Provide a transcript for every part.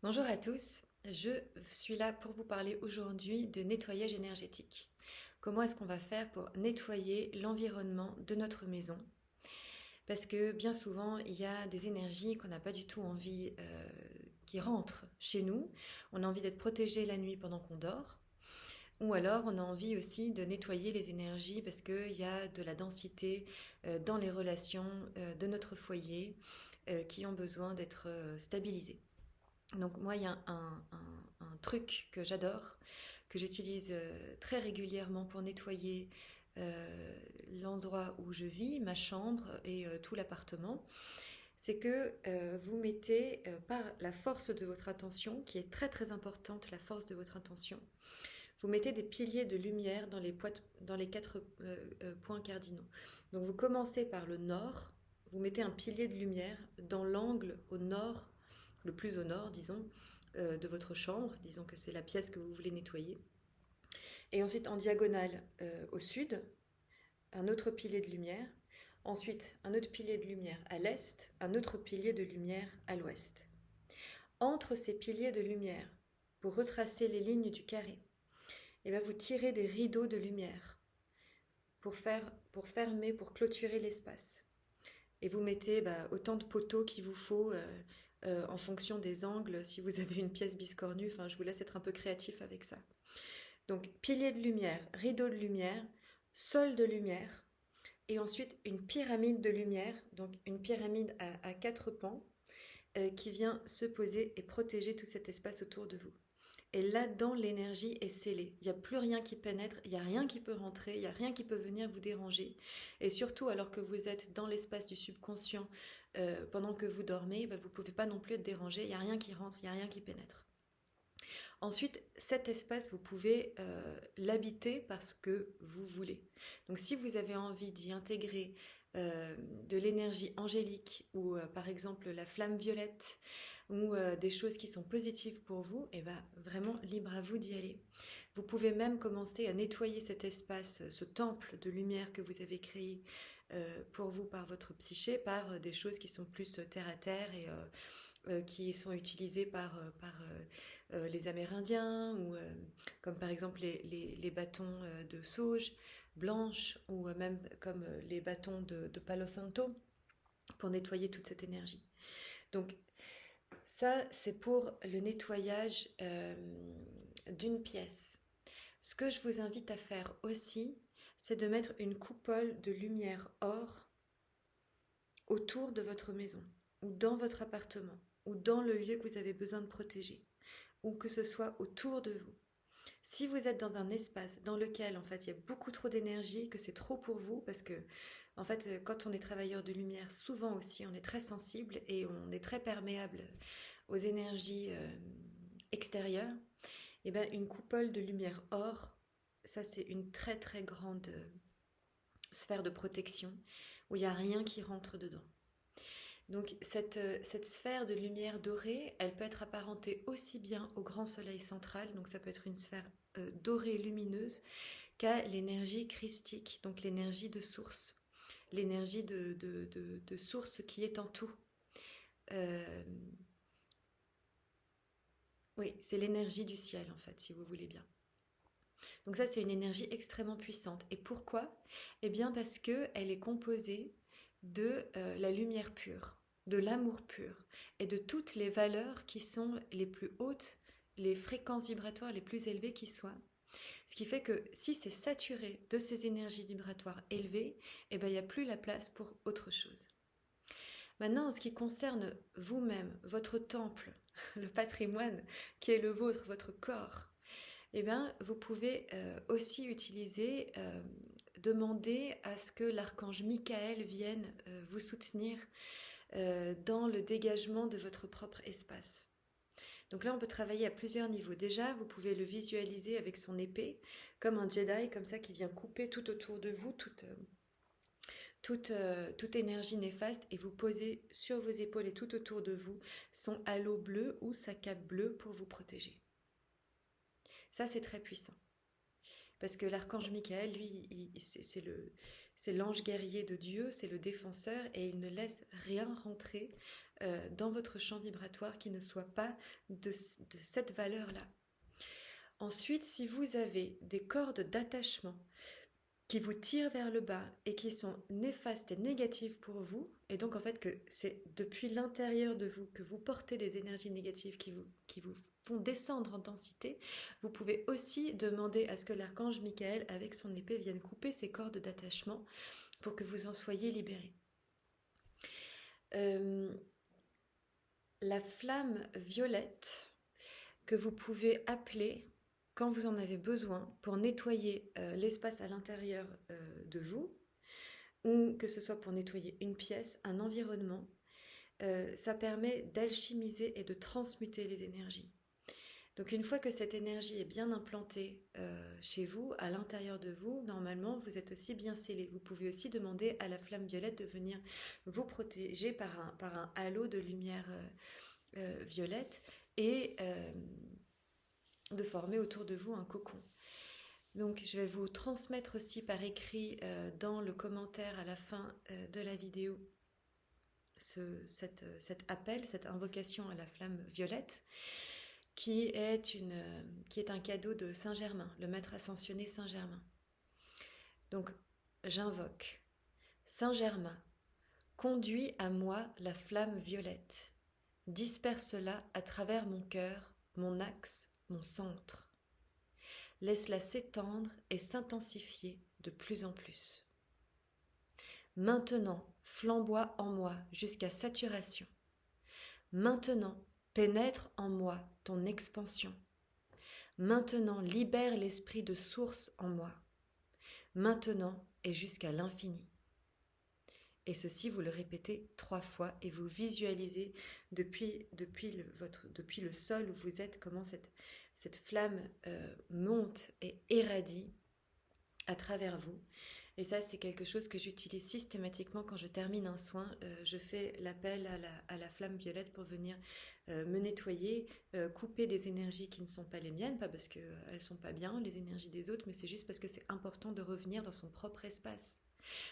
Bonjour à tous, je suis là pour vous parler aujourd'hui de nettoyage énergétique. Comment est-ce qu'on va faire pour nettoyer l'environnement de notre maison? Parce que bien souvent, il y a des énergies qu'on n'a pas du tout envie qui rentrent chez nous. On a envie d'être protégé la nuit pendant qu'on dort. Ou alors on a envie aussi de nettoyer les énergies parce qu'il y a de la densité dans les relations de notre foyer qui ont besoin d'être stabilisées. Donc moi, il y a un truc que j'adore, que j'utilise très régulièrement pour nettoyer l'endroit où je vis, ma chambre et tout l'appartement. C'est que vous mettez par la force de votre intention, qui est très très importante, la force de votre intention, vous mettez des piliers de lumière dans les quatre points cardinaux. Donc vous commencez par le nord, vous mettez un pilier de lumière dans l'angle au nord, le plus au nord, disons, de votre chambre. Disons que c'est la pièce que vous voulez nettoyer. Et ensuite en diagonale au sud, un autre pilier de lumière. Ensuite, un autre pilier de lumière à l'est, un autre pilier de lumière à l'ouest. Entre ces piliers de lumière, pour retracer les lignes du carré, et bien vous tirez des rideaux de lumière pour fermer, pour clôturer l'espace. Et vous mettez autant de poteaux qu'il vous faut en fonction des angles, si vous avez une pièce biscornue, enfin je vous laisse être un peu créatif avec ça. Donc pilier de lumière, rideau de lumière, sol de lumière, et ensuite une pyramide de lumière, donc une pyramide à quatre pans, qui vient se poser et protéger tout cet espace autour de vous. Et là-dedans, l'énergie est scellée. Il n'y a plus rien qui pénètre, il n'y a rien qui peut rentrer, il n'y a rien qui peut venir vous déranger. Et surtout, alors que vous êtes dans l'espace du subconscient pendant que vous dormez, vous ne pouvez pas non plus être dérangé, il n'y a rien qui rentre, il n'y a rien qui pénètre. Ensuite, cet espace, vous pouvez l'habiter parce que vous voulez. Donc si vous avez envie d'y intégrer de l'énergie angélique ou par exemple la flamme violette ou des choses qui sont positives pour vous, et ben vraiment libre à vous d'y aller. Vous pouvez même commencer à nettoyer cet espace, ce temple de lumière que vous avez créé pour vous par votre psyché, par des choses qui sont plus terre à terre et qui sont utilisées par les Amérindiens, ou comme par exemple les bâtons de sauge blanche, ou même comme les bâtons de Palo Santo, pour nettoyer toute cette énergie. Donc ça, c'est pour le nettoyage d'une pièce. Ce que je vous invite à faire aussi, c'est de mettre une coupole de lumière or autour de votre maison, ou dans votre appartement, ou dans le lieu que vous avez besoin de protéger, ou que ce soit autour de vous. Si vous êtes dans un espace dans lequel en fait il y a beaucoup trop d'énergie, que c'est trop pour vous, parce que en fait quand on est travailleur de lumière, souvent aussi on est très sensible et on est très perméable aux énergies extérieures, et bien une coupole de lumière or, ça c'est une très très grande sphère de protection où il n'y a rien qui rentre dedans. Donc cette sphère de lumière dorée, elle peut être apparentée aussi bien au grand soleil central, donc ça peut être une sphère dorée lumineuse, qu'à l'énergie christique, donc l'énergie de source, l'énergie de source qui est en tout. Euh, oui, c'est l'énergie du ciel en fait, si vous voulez bien. Donc ça, c'est une énergie extrêmement puissante. Et pourquoi? Eh bien parce qu'elle est composée de la lumière pure, de l'amour pur et de toutes les valeurs qui sont les plus hautes, les fréquences vibratoires les plus élevées qui soient. Ce qui fait que si c'est saturé de ces énergies vibratoires élevées, eh bien, il n'y a plus la place pour autre chose. Maintenant, en ce qui concerne vous-même, votre temple, le patrimoine qui est le vôtre, votre corps, eh bien, vous pouvez aussi utiliser, demander à ce que l'archange Michael vienne vous soutenir dans le dégagement de votre propre espace. Donc là, on peut travailler à plusieurs niveaux. Déjà, vous pouvez le visualiser avec son épée, comme un Jedi, comme ça, qui vient couper tout autour de vous, toute énergie néfaste, et vous poser sur vos épaules et tout autour de vous son halo bleu ou sa cape bleue pour vous protéger. Ça, c'est très puissant. Parce que l'archange Michael, lui, c'est l'ange guerrier de Dieu, c'est le défenseur, et il ne laisse rien rentrer dans votre champ vibratoire qui ne soit pas de cette valeur-là. Ensuite, si vous avez des cordes d'attachement qui vous tirent vers le bas et qui sont néfastes et négatives pour vous, et donc en fait que c'est depuis l'intérieur de vous que vous portez les énergies négatives qui vous font descendre en densité, vous pouvez aussi demander à ce que l'archange Michael, avec son épée, vienne couper ces cordes d'attachement pour que vous en soyez libérés. La flamme violette que vous pouvez appeler quand vous en avez besoin pour nettoyer l'espace à l'intérieur de vous, ou que ce soit pour nettoyer une pièce, un environnement, ça permet d'alchimiser et de transmuter les énergies. Donc une fois que cette énergie est bien implantée chez vous, à l'intérieur de vous, normalement vous êtes aussi bien scellé. Vous pouvez aussi demander à la flamme violette de venir vous protéger par un halo de lumière violette et de former autour de vous un cocon. Donc je vais vous transmettre aussi par écrit dans le commentaire à la fin de la vidéo cet appel, cette invocation à la flamme violette qui est un cadeau de Saint-Germain, le maître ascensionné Saint-Germain. Donc j'invoque Saint-Germain, conduis à moi la flamme violette, disperse-la à travers mon cœur, mon axe, mon centre. Laisse-la s'étendre et s'intensifier de plus en plus. Maintenant, flamboie en moi jusqu'à saturation. Maintenant, pénètre en moi ton expansion. Maintenant, libère l'esprit de source en moi. Maintenant et jusqu'à l'infini. Et ceci, vous le répétez 3 fois et vous visualisez depuis le sol où vous êtes, comment cette flamme monte et irradie à travers vous. Et ça, c'est quelque chose que j'utilise systématiquement quand je termine un soin. Je fais l'appel à la flamme violette pour venir me nettoyer, couper des énergies qui ne sont pas les miennes, pas parce qu'elles ne sont pas bien, les énergies des autres, mais c'est juste parce que c'est important de revenir dans son propre espace.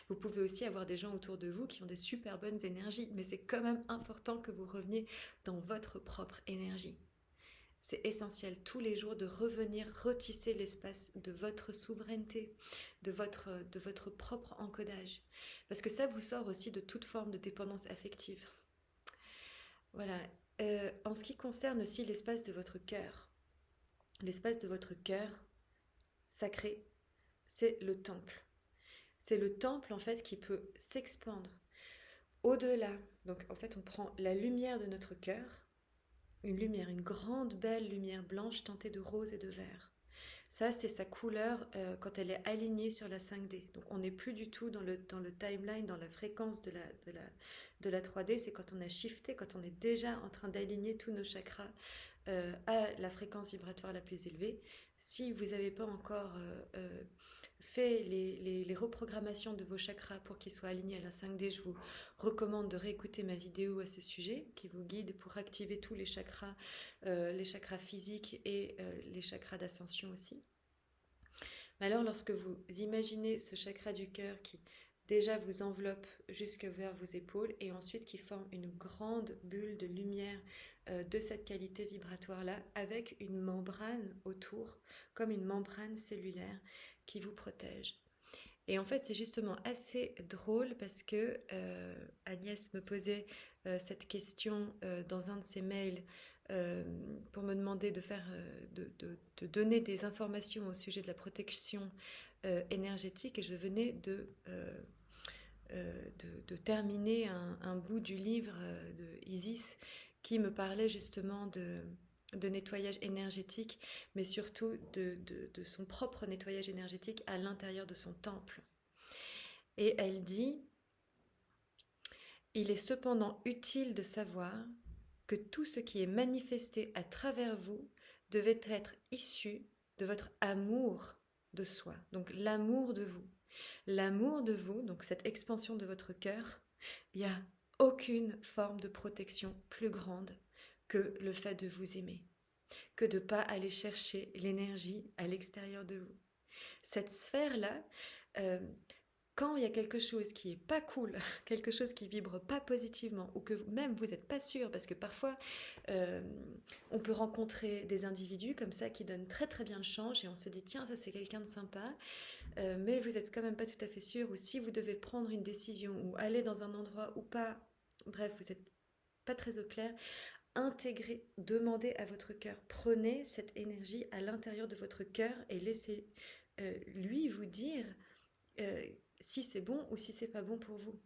Vous pouvez aussi avoir des gens autour de vous qui ont des super bonnes énergies, mais c'est quand même important que vous reveniez dans votre propre énergie. C'est essentiel tous les jours de revenir retisser l'espace de votre souveraineté, de votre propre encodage. Parce que ça vous sort aussi de toute forme de dépendance affective. Voilà. En ce qui concerne aussi l'espace de votre cœur sacré, c'est le temple. C'est le temple en fait qui peut s'expandre au-delà. Donc en fait on prend la lumière de notre cœur, une grande belle lumière blanche teintée de rose et de vert. Ça c'est sa couleur quand elle est alignée sur la 5D. Donc on n'est plus du tout dans le timeline, dans la fréquence de la 3D, c'est quand on a shifté, quand on est déjà en train d'aligner tous nos chakras à la fréquence vibratoire la plus élevée. Si vous n'avez pas encore fait les reprogrammations de vos chakras pour qu'ils soient alignés à la 5D, je vous recommande de réécouter ma vidéo à ce sujet qui vous guide pour activer tous les chakras physiques et les chakras d'ascension aussi. Mais alors lorsque vous imaginez ce chakra du cœur qui déjà vous enveloppe jusque vers vos épaules et ensuite qui forme une grande bulle de lumière de cette qualité vibratoire-là avec une membrane autour, comme une membrane cellulaire qui vous protège. Et en fait, c'est justement assez drôle parce que Agnès me posait cette question dans un de ses mails pour me demander de donner des informations au sujet de la protection énergétique et je venais de terminer un bout du livre de Isis qui me parlait justement de nettoyage énergétique, mais surtout de son propre nettoyage énergétique à l'intérieur de son temple. Et elle dit « Il est cependant utile de savoir que tout ce qui est manifesté à travers vous devait être issu de votre amour de soi, donc l'amour de vous. L'amour de vous, donc cette expansion de votre cœur, il n'y a aucune forme de protection plus grande que le fait de vous aimer, que de ne pas aller chercher l'énergie à l'extérieur de vous. Cette sphère-là, euh, quand il y a quelque chose qui est pas cool, quelque chose qui vibre pas positivement, ou que même vous n'êtes pas sûr, parce que parfois euh, on peut rencontrer des individus comme ça qui donnent très très bien le change et on se dit tiens ça c'est quelqu'un de sympa, mais vous êtes quand même pas tout à fait sûr, ou si vous devez prendre une décision ou aller dans un endroit ou pas, bref vous n'êtes pas très au clair, intégrez, demandez à votre cœur, prenez cette énergie à l'intérieur de votre cœur et laissez lui vous dire euh, si c'est bon ou si c'est pas bon pour vous.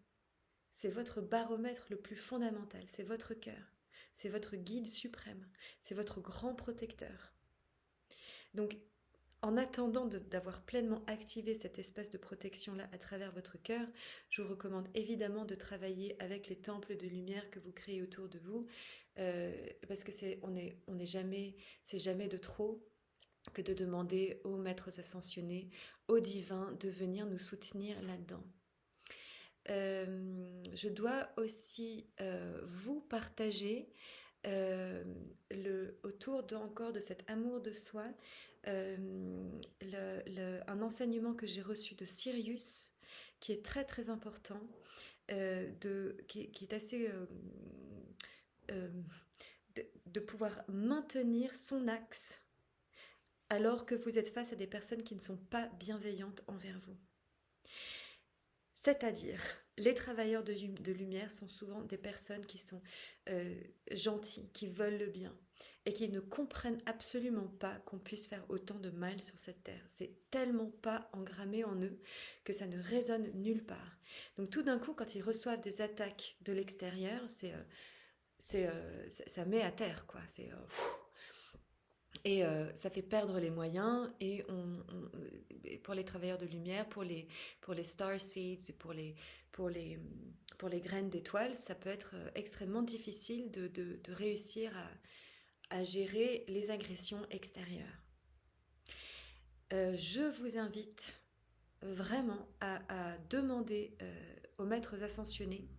C'est votre baromètre le plus fondamental, c'est votre cœur, c'est votre guide suprême, c'est votre grand protecteur. Donc, en attendant d'avoir pleinement activé cet espace de protection-là à travers votre cœur, je vous recommande évidemment de travailler avec les temples de lumière que vous créez autour de vous, parce que c'est jamais de trop que de demander aux maîtres ascensionnés, aux divins, de venir nous soutenir là-dedans. Je dois aussi vous partager autour encore de cet amour de soi, un enseignement que j'ai reçu de Sirius qui est très très important, qui est assez de pouvoir maintenir son axe alors que vous êtes face à des personnes qui ne sont pas bienveillantes envers vous. C'est-à-dire, les travailleurs de lumière sont souvent des personnes qui sont gentilles, qui veulent le bien et qui ne comprennent absolument pas qu'on puisse faire autant de mal sur cette terre. C'est tellement pas engrammé en eux que ça ne résonne nulle part. Donc tout d'un coup, quand ils reçoivent des attaques de l'extérieur, ça met à terre, quoi. Et ça fait perdre les moyens, et pour les travailleurs de lumière, pour les star seeds, et pour les graines d'étoiles, ça peut être extrêmement difficile de réussir à gérer les agressions extérieures. Je vous invite vraiment à demander aux maîtres ascensionnés,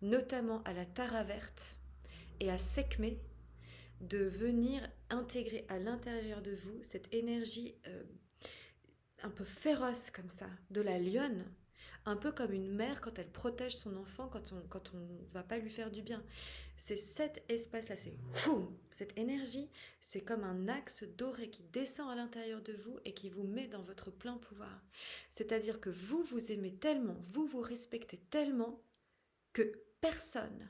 notamment à la Tara verte et à Sekhmet, de venir intégrer à l'intérieur de vous cette énergie un peu féroce comme ça, de la lionne, un peu comme une mère quand elle protège son enfant quand on va pas lui faire du bien. C'est cet espace-là, cette énergie, c'est comme un axe doré qui descend à l'intérieur de vous et qui vous met dans votre plein pouvoir. C'est-à-dire que vous vous aimez tellement, vous vous respectez tellement que personne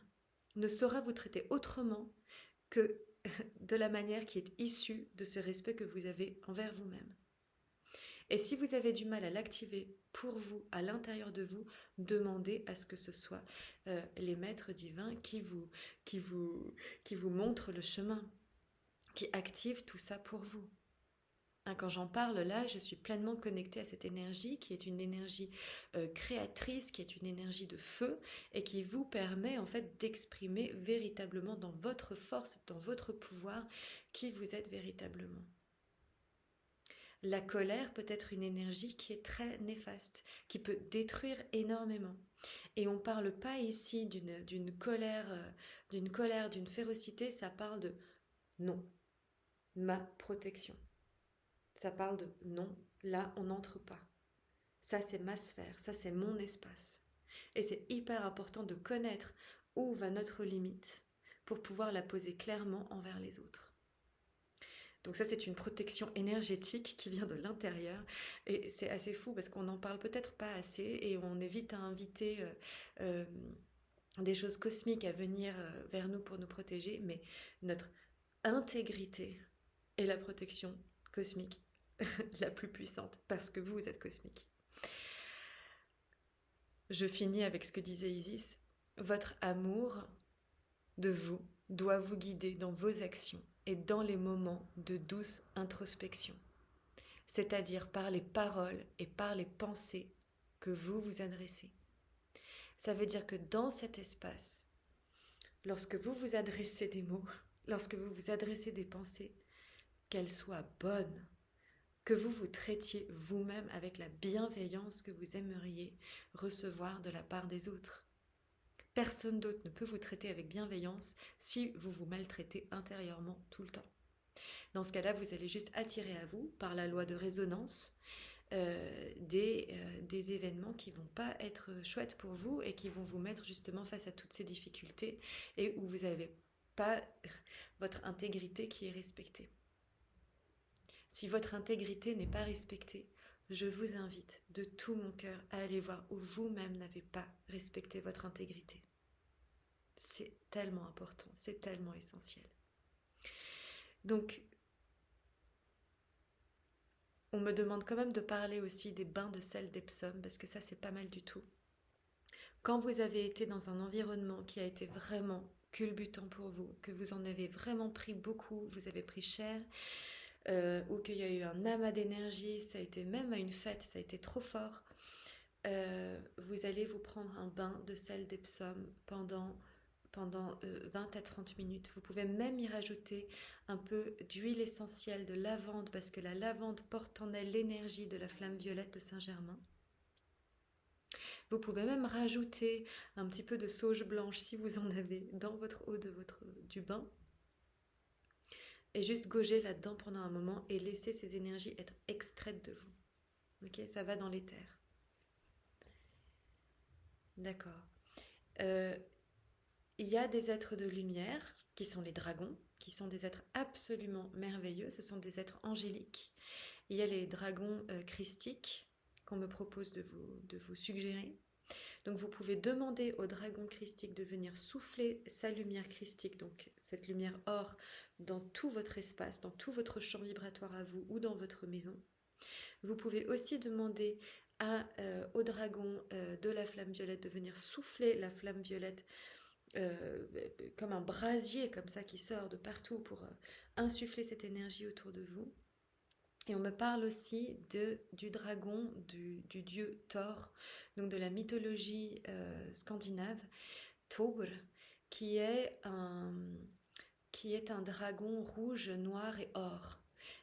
ne saura vous traiter autrement que de la manière qui est issue de ce respect que vous avez envers vous-même. Et si vous avez du mal à l'activer pour vous, à l'intérieur de vous, demandez à ce que ce soit les maîtres divins qui vous montrent le chemin, qui activent tout ça pour vous. Quand j'en parle là, je suis pleinement connectée à cette énergie qui est une énergie créatrice, qui est une énergie de feu et qui vous permet en fait d'exprimer véritablement dans votre force, dans votre pouvoir, qui vous êtes véritablement. La colère peut être une énergie qui est très néfaste, qui peut détruire énormément. Et on ne parle pas ici d'une colère, d'une férocité, ça parle de non, ma protection. Ça parle de non, là on n'entre pas. Ça c'est ma sphère, ça c'est mon espace. Et c'est hyper important de connaître où va notre limite pour pouvoir la poser clairement envers les autres. Donc ça c'est une protection énergétique qui vient de l'intérieur et c'est assez fou parce qu'on n'en parle peut-être pas assez et on évite à inviter des choses cosmiques à venir vers nous pour nous protéger, mais notre intégrité est la protection cosmique la plus puissante parce que vous êtes cosmique. Je finis avec ce que disait Isis. Votre amour de vous doit vous guider dans vos actions et dans les moments de douce introspection, c'est-à-dire par les paroles et par les pensées que vous vous adressez. Ça veut dire que dans cet espace, lorsque vous vous adressez des mots, lorsque vous vous adressez des pensées, qu'elles soient bonnes, que vous vous traitiez vous-même avec la bienveillance que vous aimeriez recevoir de la part des autres. Personne d'autre ne peut vous traiter avec bienveillance si vous vous maltraitez intérieurement tout le temps. Dans ce cas-là, vous allez juste attirer à vous, par la loi de résonance, des événements qui vont pas être chouettes pour vous et qui vont vous mettre justement face à toutes ces difficultés et où vous n'avez pas votre intégrité qui est respectée. Si votre intégrité n'est pas respectée, je vous invite de tout mon cœur à aller voir où vous-même n'avez pas respecté votre intégrité. C'est tellement important, c'est tellement essentiel. Donc, on me demande quand même de parler aussi des bains de sel d'Epsom, parce que ça, c'est pas mal du tout. Quand vous avez été dans un environnement qui a été vraiment culbutant pour vous, que vous en avez vraiment pris beaucoup, vous avez pris cher, ou qu'il y a eu un amas d'énergie, ça a été même à une fête, ça a été trop fort, vous allez vous prendre un bain de sel d'Epsom pendant 20 à 30 minutes. Vous pouvez même y rajouter un peu d'huile essentielle de lavande, parce que la lavande porte en elle l'énergie de la flamme violette de Saint-Germain. Vous pouvez même rajouter un petit peu de sauge blanche si vous en avez dans votre eau du bain. Et juste gauger là-dedans pendant un moment et laisser ces énergies être extraites de vous. Ok, ça va dans l'éther. D'accord. Il y a des êtres de lumière qui sont les dragons, qui sont des êtres absolument merveilleux. Ce sont des êtres angéliques. Il y a les dragons christiques qu'on me propose de vous suggérer. Donc vous pouvez demander au dragon christique de venir souffler sa lumière christique, donc cette lumière or, dans tout votre espace, dans tout votre champ vibratoire à vous ou dans votre maison. Vous pouvez aussi demander au dragon de la flamme violette de venir souffler la flamme violette comme un brasier comme ça qui sort de partout pour insuffler cette énergie autour de vous. Et on me parle aussi du dragon, du dieu Thor, donc de la mythologie scandinave, Thor, qui est un dragon rouge, noir et or.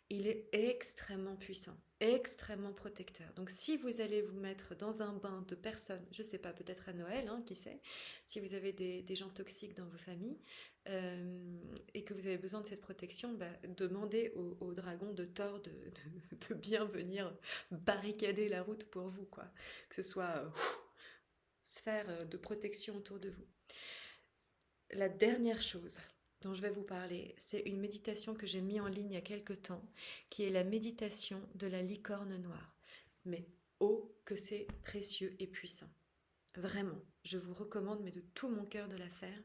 Il est extrêmement puissant, extrêmement protecteur. Donc si vous allez vous mettre dans un bain de personnes, je ne sais pas, peut-être à Noël, hein, qui sait, si vous avez des gens toxiques dans vos familles et que vous avez besoin de cette protection, demandez au dragon de Thor de bien venir barricader la route pour vous, quoi. Que ce soit sphère de protection autour de vous. La dernière chose dont je vais vous parler, c'est une méditation que j'ai mise en ligne il y a quelque temps, qui est la méditation de la licorne noire. Mais oh, que c'est précieux et puissant. Vraiment, je vous recommande, mais de tout mon cœur, de la faire.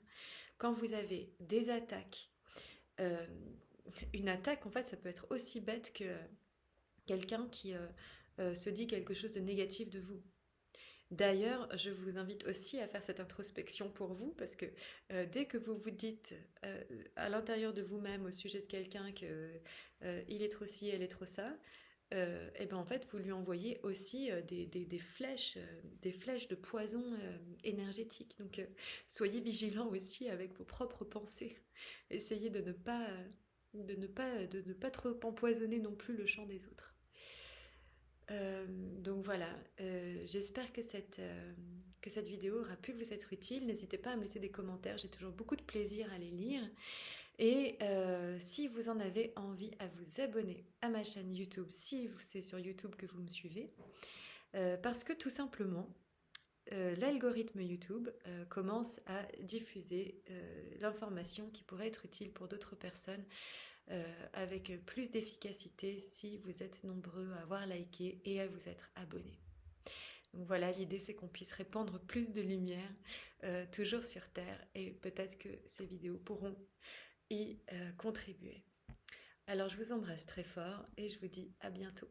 Quand vous avez des attaques, une attaque, en fait, ça peut être aussi bête que quelqu'un qui se dit quelque chose de négatif de vous. D'ailleurs, je vous invite aussi à faire cette introspection pour vous, parce que dès que vous vous dites à l'intérieur de vous-même au sujet de quelqu'un qu'il est trop ci, elle est trop ça, et ben en fait vous lui envoyez aussi des flèches de poison énergétique. Donc soyez vigilants aussi avec vos propres pensées. Essayez de ne pas trop empoisonner non plus le champ des autres. Donc voilà, j'espère que cette vidéo aura pu vous être utile. N'hésitez pas à me laisser des commentaires, j'ai toujours beaucoup de plaisir à les lire. Et si vous en avez envie, à vous abonner à ma chaîne YouTube, si c'est sur YouTube que vous me suivez, parce que tout simplement, l'algorithme YouTube commence à diffuser l'information qui pourrait être utile pour d'autres personnes avec plus d'efficacité si vous êtes nombreux à avoir liké et à vous être abonnés. Donc voilà, l'idée c'est qu'on puisse répandre plus de lumière toujours sur Terre, et peut-être que ces vidéos pourront y contribuer. Alors je vous embrasse très fort et je vous dis à bientôt.